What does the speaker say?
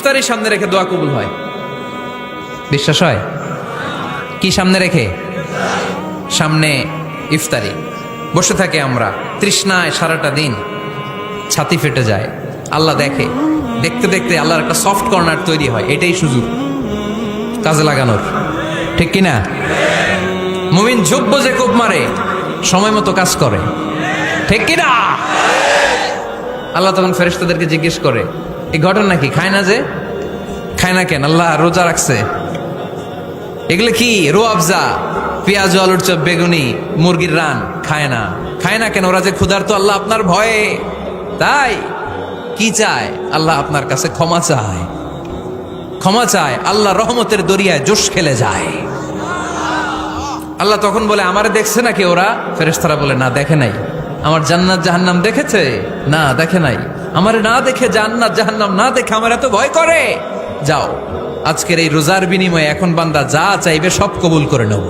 ইফতারি সামনে রেখে দোয়া কবুল হয়। বিশ্বাস হয়? কি সামনে রেখে? সামনে ইফতারি। বসে থাকে আমরা তৃষ্ণায় সারাটা দিন, ছাতি ফেটে যায়। আল্লাহ দেখে, দেখতে দেখতে আল্লাহর একটা সফট কর্নার তৈরি হয়। এটাই সুযোগ কাজে লাগানোর, ঠিক কিনা? মুমিন যোগ্য যে কোপ মারে, সময় মতো কাজ করে, ঠিক কিনা? আল্লাহ তখন ফেরেশতাদেরকে জিজ্ঞেস করে, এই ঘটনা কি? খায় না যে? খায় না কেন? আল্লাহ রোজা রাখছে। এগুলো কি? রোয়াবজা, পেঁয়াজ, আলুর চপ, বেগুনি, মুরগির রান খায় না। খায় না কেন? ওরা যে ক্ষুধার্ত, আল্লাহ আপনার ভয়ে। তাই কি চায়? আল্লাহ আপনার কাছে ক্ষমা চায়। ক্ষমা চায়, আল্লাহ রহমতের দরিয়ায় জোশ খেলে যায়। আল্লাহ তখন বলে, আমারে দেখছে নাকি ওরা? ফেরেশতারা বলে, না দেখে নাই। আমার জান্নাত জাহান্নাম দেখেছে? না দেখে নাই। আমারে না দেখে, জান্নাত জাহান্নাম না দেখে আমার এত ভয় করে। যাও, আজকের এই রোজার বিনিময়ে এখন বান্দা যা চাইবে সব কবুল করে নেব।